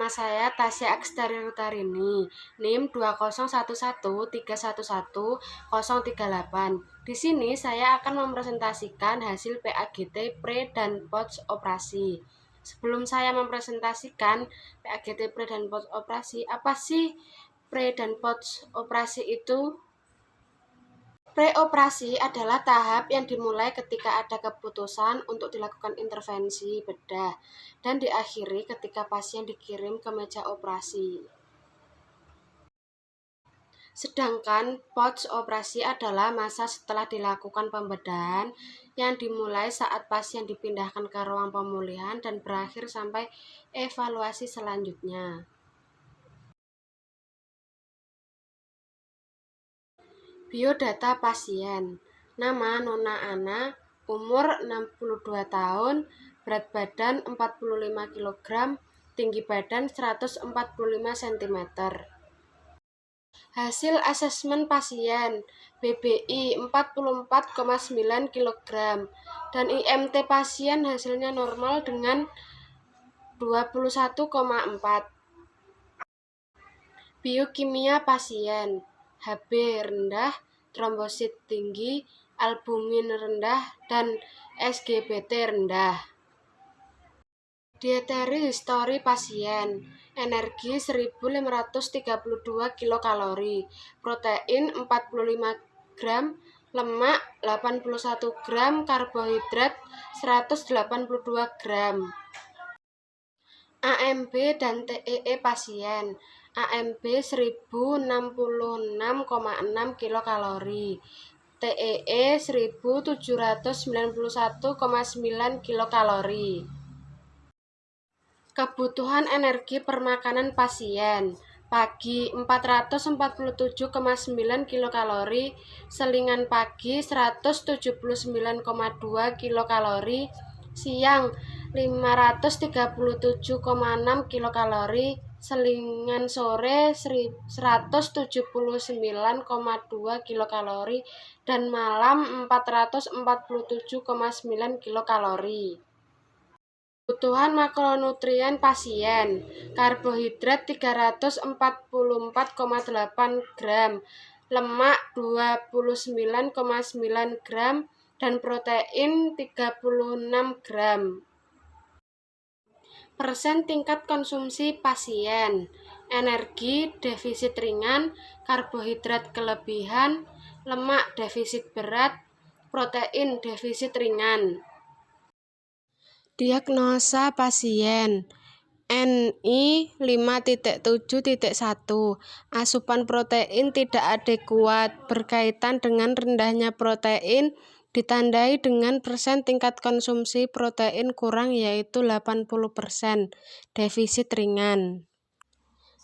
Nama saya Tasya Akstari Rutarini, NIM 20113110038. Di sini saya akan mempresentasikan hasil PAGT pre dan post operasi. Sebelum saya mempresentasikan PAGT pre dan post operasi, apa sih pre dan post operasi itu? Pre-operasi adalah tahap yang dimulai ketika ada keputusan untuk dilakukan intervensi bedah dan diakhiri ketika pasien dikirim ke meja operasi. Sedangkan post-operasi adalah masa setelah dilakukan pembedahan yang dimulai saat pasien dipindahkan ke ruang pemulihan dan berakhir sampai evaluasi selanjutnya. Biodata pasien. Nama Nona Ana, umur 62 tahun, berat badan 45 kg, tinggi badan 145 cm. Hasil asesmen pasien, BBI 44,9 kg, dan IMT pasien hasilnya normal dengan 21,4. Biokimia pasien, Hb rendah, trombosit tinggi, albumin rendah, dan SGBT rendah. Dietary history pasien, energi 1532 kilokalori, protein 45 gram, lemak 81 gram, karbohidrat 182 gram. AMB dan TEE pasien, AMB 1066,6 kilokalori, TEE 1791,9 kilokalori. Kebutuhan energi permakanan pasien, pagi 447,9 kilokalori, selingan pagi 179,2 kilokalori, siang 537,6 kilokalori, selingan sore 179,2 kilokalori, dan malam 447,9 kilokalori. Kebutuhan makronutrien pasien, karbohidrat 344,8 gram, lemak 29,9 gram, dan protein 36 gram. Persen tingkat konsumsi pasien, energi defisit ringan, karbohidrat kelebihan, lemak defisit berat, protein defisit ringan. Diagnosa pasien, NI 5.7.1, asupan protein tidak adekuat, berkaitan dengan rendahnya protein, ditandai dengan persen tingkat konsumsi protein kurang yaitu 80%, defisit ringan.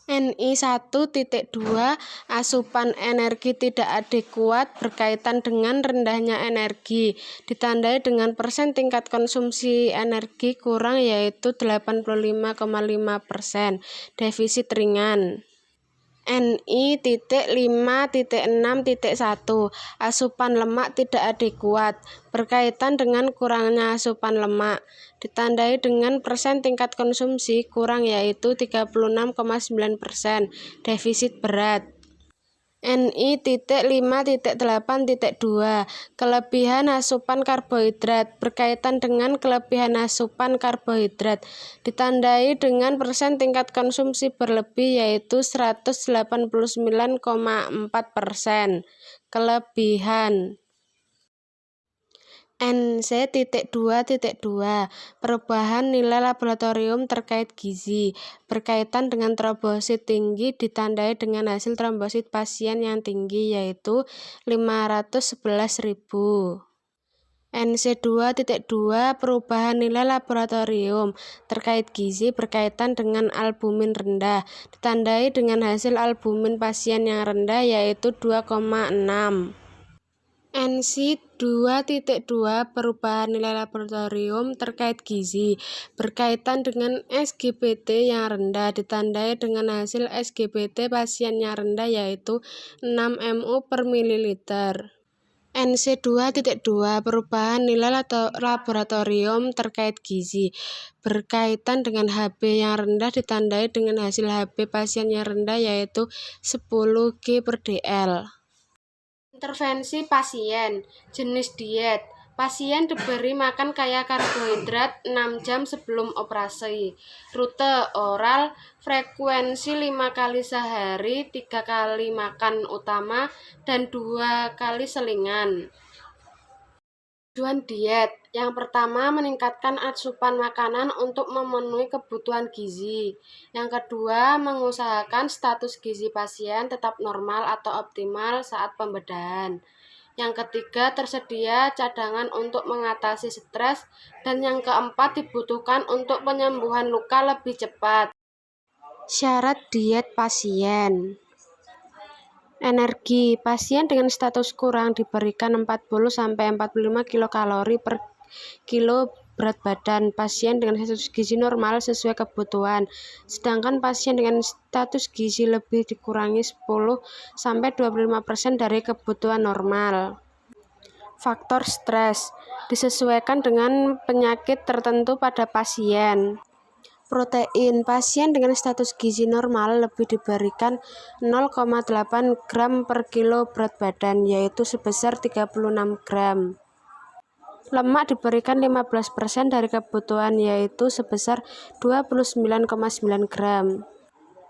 NI 1.2, asupan energi tidak adekuat, berkaitan dengan rendahnya energi, ditandai dengan persen tingkat konsumsi energi kurang yaitu 85,5%, defisit ringan. NI 5.6.1, asupan lemak tidak adekuat, berkaitan dengan kurangnya asupan lemak, ditandai dengan persen tingkat konsumsi kurang yaitu 36,9%, defisit berat. NI 5.8.2, kelebihan asupan karbohidrat, berkaitan dengan kelebihan asupan karbohidrat, ditandai dengan persen tingkat konsumsi berlebih yaitu 189,4%, kelebihan. NC.2.2, perubahan nilai laboratorium terkait gizi, berkaitan dengan trombosit tinggi, ditandai dengan hasil trombosit pasien yang tinggi yaitu 511.000. NC2.2, perubahan nilai laboratorium terkait gizi berkaitan dengan albumin rendah, ditandai dengan hasil albumin pasien yang rendah yaitu 2,6. NC2.2, perubahan nilai laboratorium terkait gizi berkaitan dengan SGBT yang rendah, ditandai dengan hasil SGBT pasien yang rendah yaitu 6 mU per mililiter. NC2.2 Perubahan nilai laboratorium terkait gizi. Berkaitan dengan HB yang rendah ditandai dengan hasil HB pasien yang rendah yaitu 10 G/dl. Intervensi pasien. Jenis diet. Pasien diberi makan kaya karbohidrat 6 jam sebelum operasi. Rute oral, frekuensi 5 kali sehari, 3 kali makan utama, dan 2 kali selingan. Tujuan diet. Yang pertama, meningkatkan asupan makanan untuk memenuhi kebutuhan gizi. Yang kedua, mengusahakan status gizi pasien tetap normal atau optimal saat pembedahan. Yang ketiga, tersedia cadangan untuk mengatasi stres. Dan yang keempat, dibutuhkan untuk penyembuhan luka lebih cepat. Syarat diet pasien. Energi. Pasien dengan status kurang diberikan 40-45 kilokalori per kilo berat badan. Pasien dengan status gizi normal sesuai kebutuhan. Sedangkan pasien dengan status gizi lebih dikurangi 10-25% dari kebutuhan normal. Faktor stres disesuaikan dengan penyakit tertentu pada pasien. Protein. Pasien dengan status gizi normal lebih diberikan 0,8 gram per kilo berat badan, yaitu sebesar 36 gram. Lemak diberikan 15% dari kebutuhan, yaitu sebesar 29,9 gram.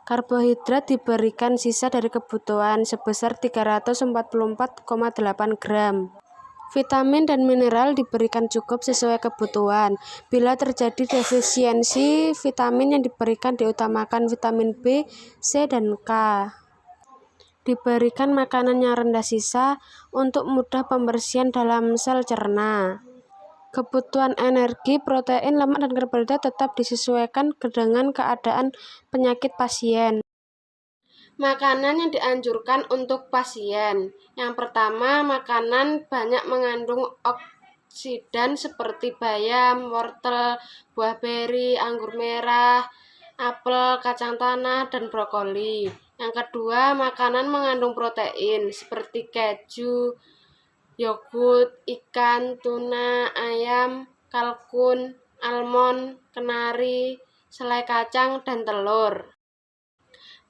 Karbohidrat diberikan sisa dari kebutuhan sebesar 344,8 gram. Vitamin dan mineral diberikan cukup sesuai kebutuhan. Bila terjadi defisiensi vitamin yang diberikan diutamakan vitamin B, C, dan K. Diberikan makanan yang rendah sisa untuk mudah pembersihan dalam sel cerna. Kebutuhan energi, protein, lemak, dan karbohidrat tetap disesuaikan dengan keadaan penyakit pasien. Makanan yang dianjurkan untuk pasien. Yang pertama, makanan banyak mengandung oksidan seperti bayam, wortel, buah beri, anggur merah, apel, kacang tanah, dan brokoli. Yang kedua, makanan mengandung protein seperti keju, yogurt, ikan, tuna, ayam, kalkun, almond, kenari, selai kacang, dan telur.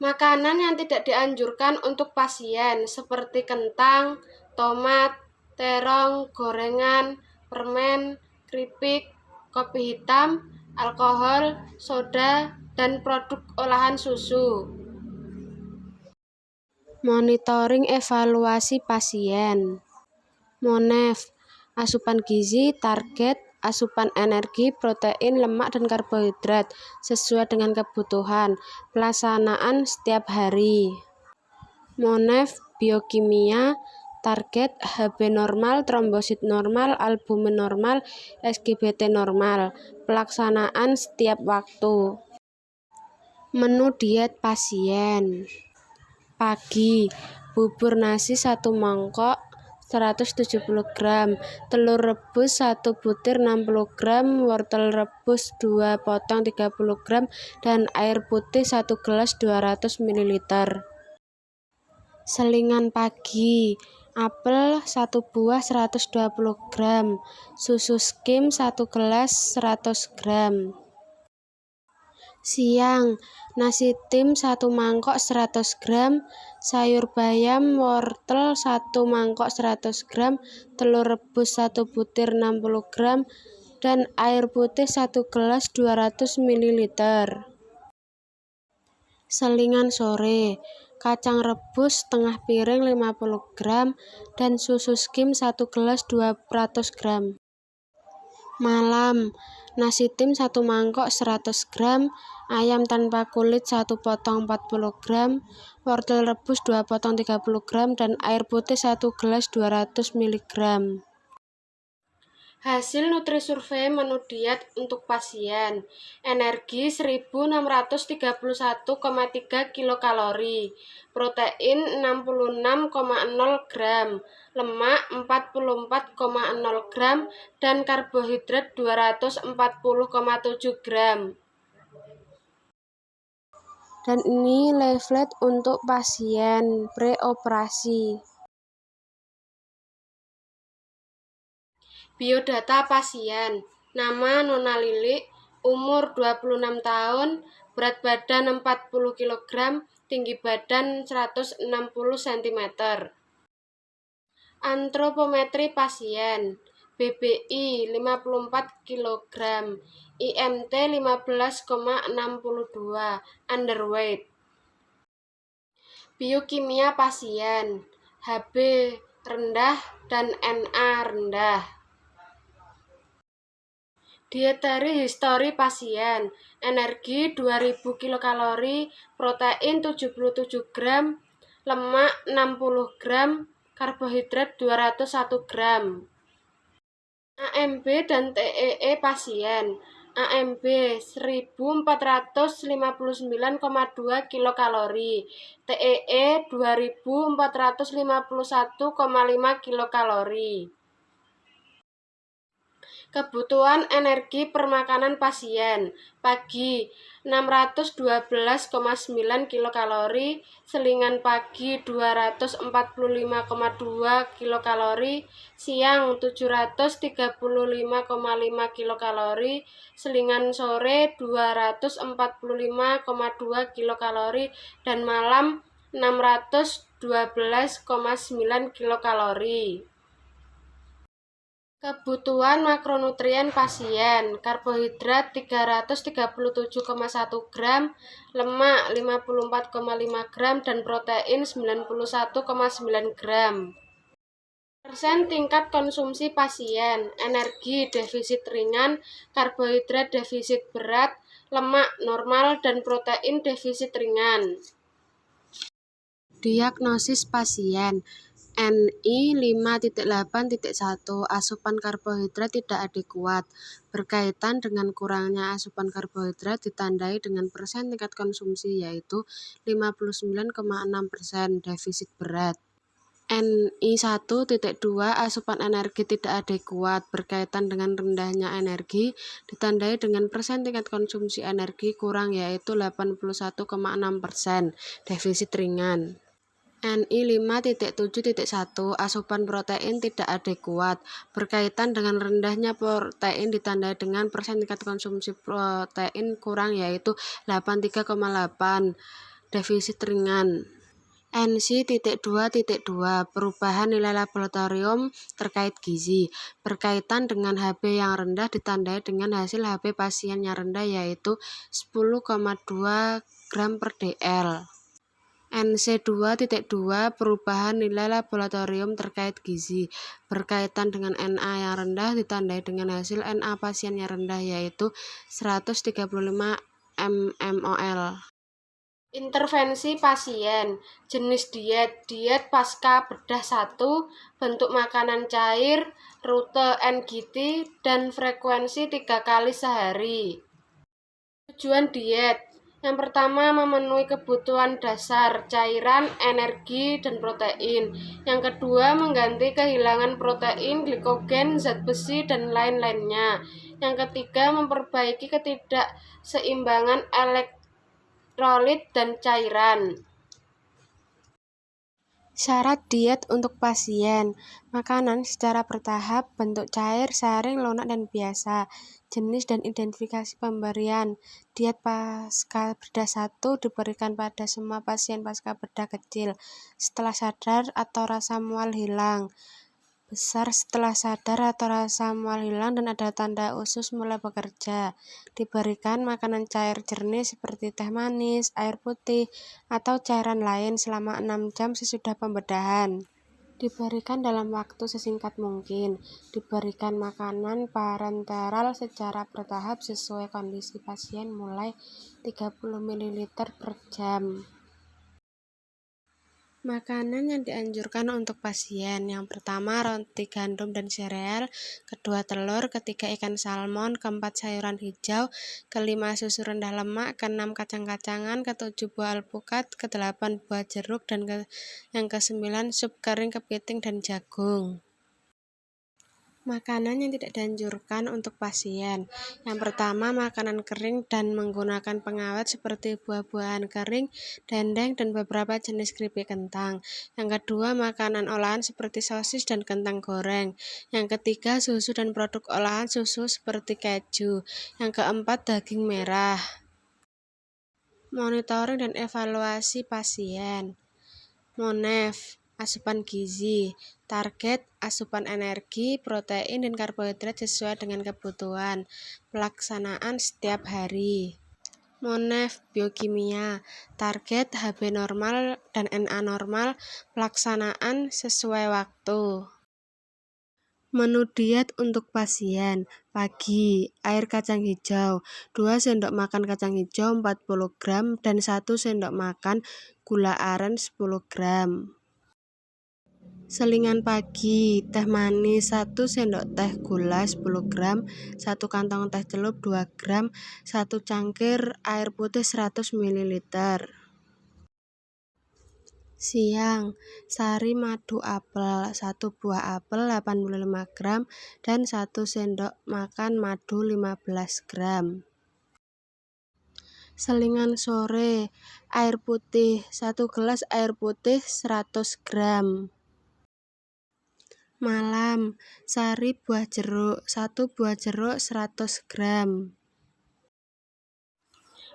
Makanan yang tidak dianjurkan untuk pasien seperti kentang, tomat, terong, gorengan, permen, keripik, kopi hitam, alkohol, soda, dan produk olahan susu. Monitoring evaluasi pasien. MONEV. Asupan gizi, target, asupan energi, protein, lemak, dan karbohidrat sesuai dengan kebutuhan. Pelaksanaan setiap hari. MONEV biokimia, target HB normal, trombosit normal, albumin normal, SGBT normal. Pelaksanaan setiap waktu. Menu diet pasien. Pagi, bubur nasi 1 mangkok 170 gram, telur rebus 1 butir 60 gram, wortel rebus 2 potong 30 gram, dan air putih 1 gelas 200 ml. Selingan pagi, apel 1 buah 120 gram, susu skim 1 gelas 100 gram. Siang, nasi tim 1 mangkok 100 gram, sayur bayam wortel 1 mangkok 100 gram, telur rebus 1 butir 60 gram, dan air putih 1 gelas 200 ml. Selingan sore, kacang rebus setengah piring 50 gram, dan susu skim 1 gelas 200 gram. Malam, nasi tim 1 mangkok 100 gram, ayam tanpa kulit 1 potong 40 gram, wortel rebus 2 potong 30 gram, dan air putih 1 gelas 200 mg. Hasil Nutrisurvey menu diet untuk pasien. Energi 1631,3 kilokalori, protein 66,0 gram, lemak 44,0 gram, dan karbohidrat 240,7 gram. Dan ini leaflet untuk pasien preoperasi. Biodata pasien. Nama Nona Lilik, umur 26 tahun, berat badan 40 kg, tinggi badan 160 cm. Antropometri pasien. BBI 54 kg, IMT 15,62, underweight. Biokimia pasien. Hb rendah dan Na rendah. Dietary history pasien. Energi 2000 kilokalori, protein 77 gram, lemak 60 gram, karbohidrat 201 gram. AMB dan TEE pasien. AMB 1459,2 kilokalori, TEE 2451,5 kilokalori. Kebutuhan energi permakanan pasien. Pagi 612,9 kilokalori, selingan pagi 245,2 kilokalori, siang 735,5 kilokalori, selingan sore 245,2 kilokalori, dan malam 612,9 kilokalori. Kebutuhan makronutrien pasien. Karbohidrat 337,1 gram, lemak 54,5 gram, dan protein 91,9 gram. Persen tingkat konsumsi pasien. Energi defisit ringan, karbohidrat defisit berat, lemak normal, dan protein defisit ringan. Diagnosis pasien. NI 5.8.1, asupan karbohidrat tidak adekuat. Berkaitan dengan kurangnya asupan karbohidrat ditandai dengan persen tingkat konsumsi, yaitu 59,6%, defisit berat. NI 1.2, asupan energi tidak adekuat. Berkaitan dengan rendahnya energi ditandai dengan persen tingkat konsumsi energi kurang, yaitu 81,6%, defisit ringan. NI 5.7.1, asupan protein tidak adekuat. Berkaitan dengan rendahnya protein ditandai dengan persen tingkat konsumsi protein kurang, yaitu 83,8, defisit ringan. NC.2.2, perubahan nilai laboratorium terkait gizi. Berkaitan dengan Hb yang rendah ditandai dengan hasil Hb pasien yang rendah, yaitu 10,2 gram per dl. NC2.2, perubahan nilai laboratorium terkait gizi. Berkaitan dengan Na yang rendah ditandai dengan hasil Na pasien yang rendah, yaitu 135 mmol. Intervensi pasien. Jenis diet pasca bedah 1, bentuk makanan cair, rute NGT, dan frekuensi 3 kali sehari. Tujuan diet. Yang pertama, memenuhi kebutuhan dasar, cairan, energi, dan protein. Yang kedua, mengganti kehilangan protein, glikogen, zat besi, dan lain-lainnya. Yang ketiga, memperbaiki ketidakseimbangan elektrolit dan cairan. Syarat diet untuk pasien. Makanan secara bertahap, bentuk cair, saring, lunak, dan biasa. Jenis dan identifikasi pemberian. Diet pasca bedah 1 diberikan pada semua pasien pasca bedah kecil, setelah sadar atau rasa mual hilang, besar setelah sadar atau rasa mual hilang dan ada tanda usus mulai bekerja. Diberikan makanan cair jernih seperti teh manis, air putih, atau cairan lain selama 6 jam sesudah pembedahan. Diberikan dalam waktu sesingkat mungkin. Diberikan makanan parenteral secara bertahap sesuai kondisi pasien mulai 30 ml per jam. Makanan yang dianjurkan untuk pasien. Yang pertama, roti gandum dan sereal. Kedua, telur. Ketiga, ikan salmon. Keempat, sayuran hijau. Kelima, susu rendah lemak. Keenam, kacang-kacangan. Ketujuh, buah alpukat. Kedelapan, buah jeruk. Dan yang kesembilan, sup kering kepiting dan jagung. Makanan yang tidak dianjurkan untuk pasien. Yang pertama, makanan kering dan menggunakan pengawet seperti buah-buahan kering, dendeng, dan beberapa jenis keripik kentang. Yang kedua, makanan olahan seperti sosis dan kentang goreng. Yang ketiga, susu dan produk olahan susu seperti keju. Yang keempat, daging merah. Monitoring dan evaluasi pasien. MONEF, asupan gizi, target asupan energi, protein, dan karbohidrat sesuai dengan kebutuhan, pelaksanaan setiap hari. MONEF, biokimia, target Hb normal dan Na normal, pelaksanaan sesuai waktu. Menu diet untuk pasien. Pagi, air kacang hijau, 2 sendok makan kacang hijau 40 gram dan 1 sendok makan gula aren 10 gram. Selingan pagi, teh manis 1 sendok teh gula 10 gram, 1 kantong teh celup 2 gram, 1 cangkir air putih 100 ml. Siang, sari madu apel, 1 buah apel 85 gram dan 1 sendok makan madu 15 gram. Selingan sore, air putih, 1 gelas air putih 100 gram. Malam, sari buah jeruk, 1 buah jeruk 100 gram.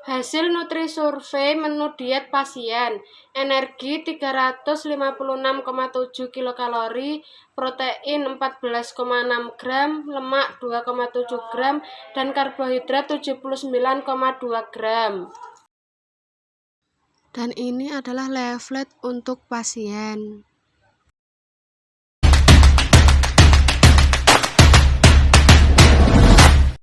Hasil Nutrisurvey menu diet pasien. Energi 356,7 kilokalori, protein 14,6 gram, lemak 2,7 gram, dan karbohidrat 79,2 gram. Dan ini adalah leaflet untuk pasien.